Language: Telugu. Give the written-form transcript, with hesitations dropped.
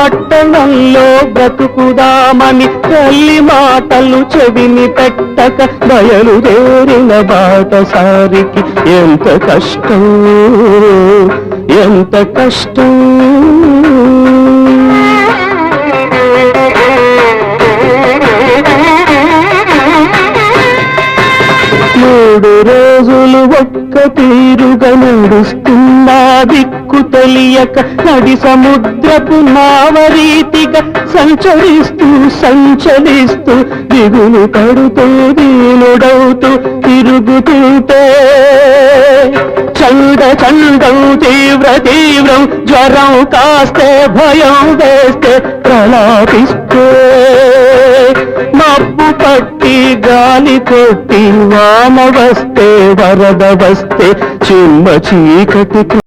పట్టణంలో బ్రతుకుదామని తల్లి మాటలు చెవిని పెట్టక బయలుదేరిన బాటసారికి ఎంత కష్టం, ఎంత కష్టం. 3 రోజులు ఒక్క తీరుగా నడుస్తున్నా దిక్కు తెలియక నడి సముద్రపు నావరీతిగా సంచరిస్తూ సంచలిస్తూ దిగులు పడుతూ దీనుడవుతూ తిరుగుతుంటే చండ చండం తీవ్ర తీవ్రం జ్వరం కాస్తే భయం వేస్తే ప్రలాపిస్తే మబ్బు పట్టి గాలి కొట్టి వాన వస్తే వరద వస్తే చిమ్మ చీకటి